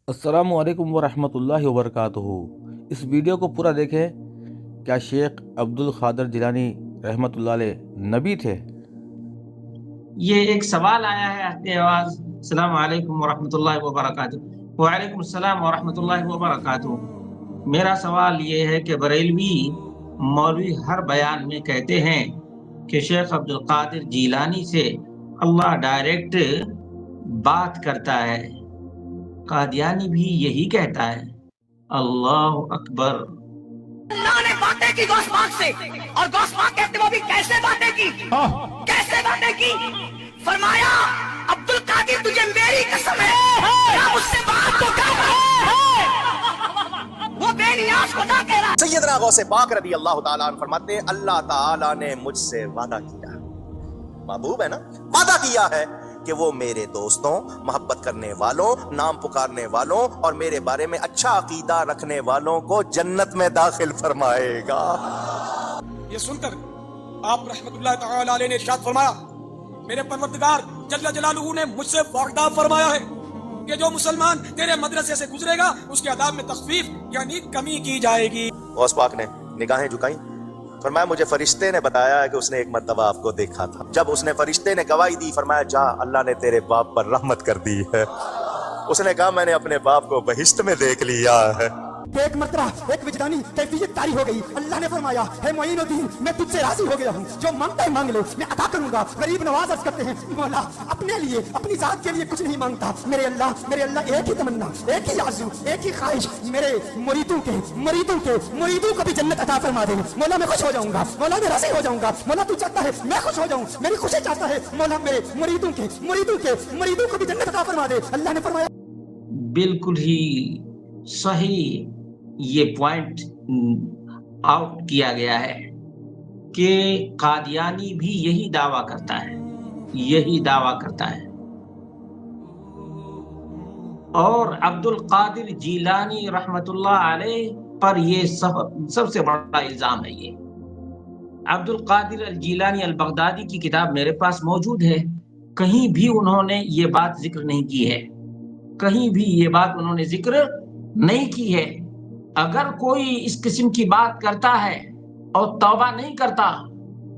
السلام علیکم ورحمۃ اللہ وبرکاتہ۔ اس ویڈیو کو پورا دیکھیں۔ کیا شیخ عبد القادر جیلانی رحمۃ اللہ علیہ نبی تھے؟ یہ ایک سوال آیا ہے اہل آواز۔ السلام علیکم ورحمۃ اللہ وبرکاتہ۔ وعلیکم السلام ورحمۃ اللہ وبرکاتہ۔ میرا سوال یہ ہے کہ بریلوی مولوی ہر بیان میں کہتے ہیں کہ شیخ عبد القادر جیلانی سے اللہ ڈائریکٹ بات کرتا ہے، قادیانی بھی یہی کہتا ہے۔ اللہ اکبر۔ اللہ نے باتیں کی غوث پاک سے، اور غوث پاک کہتے وہ بھی کیسے باتیں کی، کیسے باتیں کی؟ فرمایا عبد القادر تجھے میری قسم ہے کیا مجھ سے بات تو کر، وہ بے نیاز خدا کہہ رہا ہے۔ سیدنا غوث پاک رضی اللہ تعالیٰ عنہ فرماتے ہیں اللہ تعالیٰ نے مجھ سے وعدہ کیا، محبوب ہے نا، وعدہ کیا ہے کہ وہ میرے دوستوں، محبت کرنے والوں، نام پکارنے والوں اور میرے بارے میں اچھا عقیدہ رکھنے والوں کو جنت میں داخل فرمائے گا۔ یہ سن کر آپ رحمت اللہ تعالی علیہ نے ارشاد فرمایا، میرے پروردگار جل جلالہ نے مجھ سے وعدہ فرمایا ہے کہ جو مسلمان تیرے مدرسے سے گزرے گا اس کے عذاب میں تخفیف یعنی کمی کی جائے گی۔ غوث پاک نے نگاہیں جھکائیں، فرمایا مجھے فرشتے نے بتایا ہے کہ اس نے ایک مرتبہ آپ کو دیکھا تھا۔ جب اس نے فرشتے نے گواہی دی، فرمایا جا اللہ نے تیرے باپ پر رحمت کر دی ہے۔ اس نے کہا میں نے اپنے باپ کو بہشت میں دیکھ لیا ہے۔ ایک مرتبہ ایک وجدانی کیفیت طاری ہو گئی، اللہ نے فرمایا ہے معین الدین میں تجھ سے راضی ہو گیا ہوں، جو مانگتا ہے مانگ لے میں عطا کروں گا۔ غریب نواز عرض کرتے ہیں مولا اپنے لیے اپنی ذات کے لیے کچھ نہیں مانگتا، میرے اللہ ایک ہی تمنا، ایک ہی آرزو، ایک ہی خواہش، میرے مریدوں کو بھی جنت عطا فرما دے۔ مولا میں خوش ہو جاؤں گا، مولا میں راضی ہو جاؤں گا، مولا تو چاہتا ہے میں خوش ہو جاؤں، میری خوشی چاہتا ہے مولا میرے مریدوں کو بھی جنت عطا فرما دے۔ اللہ نے فرمایا بالکل ہی صحیح یہ پوائنٹ آؤٹ کیا گیا ہے کہ قادیانی بھی یہی دعویٰ کرتا ہے اور عبد القادر جیلانی رحمت اللہ علیہ پر یہ سب سے بڑا الزام ہے۔ یہ عبد القادر الجیلانی البغدادی کی کتاب میرے پاس موجود ہے، کہیں بھی انہوں نے یہ بات ذکر نہیں کی ہے، کہیں بھی یہ بات انہوں نے ذکر نہیں کی ہے۔ اگر کوئی اس قسم کی بات کرتا ہے اور توبہ نہیں کرتا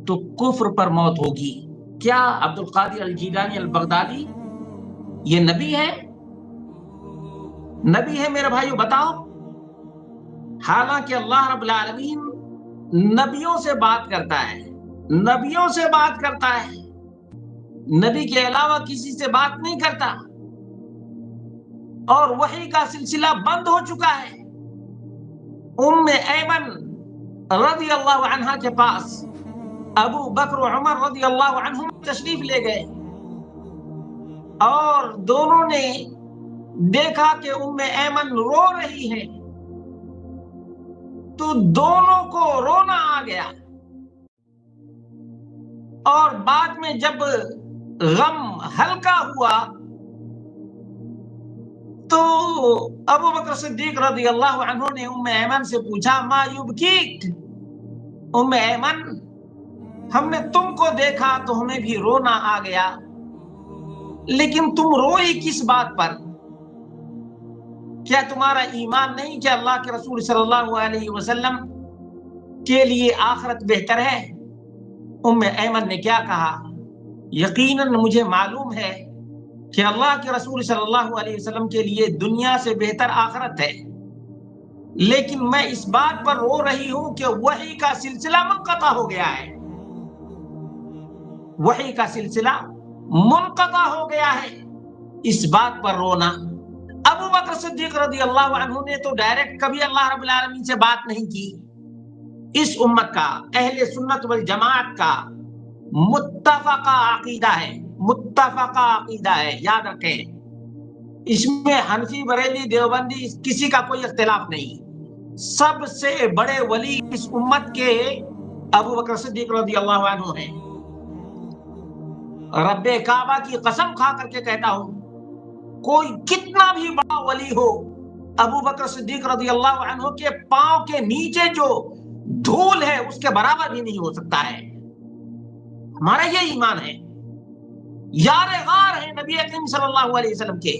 تو کفر پر موت ہوگی۔ کیا عبد القادر الجیلانی البغدادی یہ نبی ہے؟ نبی ہے میرے بھائیو بتاؤ؟ حالانکہ اللہ رب العالمین نبیوں سے بات کرتا ہے، نبی کے علاوہ کسی سے بات نہیں کرتا، اور وحی کا سلسلہ بند ہو چکا ہے۔ ایمن رضی اللہ عنہ کے پاس ابو بکر و عمر رضی اللہ عنہم تشریف لے گئے، اور دونوں نے دیکھا کہ ایمن رو رہی ہے، تو دونوں کو رونا آ گیا، اور بعد میں جب غم ہلکا ہوا تو ابو بکر صدیق رضی اللہ عنہ نے ایمن سے پوچھا ما یبکیک، ایمن ہم نے تم کو دیکھا تو ہمیں بھی رونا آ گیا، لیکن تم روئی کس بات پر؟ کیا تمہارا ایمان نہیں کہ اللہ کے رسول صلی اللہ علیہ وسلم کے لیے آخرت بہتر ہے؟ ایمن نے کیا کہا؟ یقیناً مجھے معلوم ہے کہ اللہ کے رسول صلی اللہ علیہ وسلم کے لیے دنیا سے بہتر آخرت ہے، لیکن میں اس بات پر رو رہی ہوں کہ وحی کا سلسلہ منقطع ہو گیا ہے، وحی کا سلسلہ منقطع ہو گیا ہے، اس بات پر رونا۔ ابو بکر صدیق رضی اللہ عنہ نے تو ڈائریکٹ کبھی اللہ رب العالمین سے بات نہیں کی۔ اس امت کا، اہل سنت والجماعت کا متفقہ عقیدہ ہے، یاد رکھیں، اس میں حنفی بریلی دیوبندی کسی کا کوئی اختلاف نہیں۔ سب سے بڑے ولی اس امت کے ابو بکر صدیق رضی اللہ عنہ ہیں۔ رب کعبہ کی قسم کھا کر کے کہتا ہوں، کوئی کتنا بھی بڑا ولی ہو، ابو بکر صدیق رضی اللہ عنہ کے پاؤں کے نیچے جو دھول ہے اس کے برابر بھی نہیں ہو سکتا ہے۔ ہمارا یہ ایمان ہے، یار غار ہے نبی اکرم صلی اللہ علیہ وسلم کے۔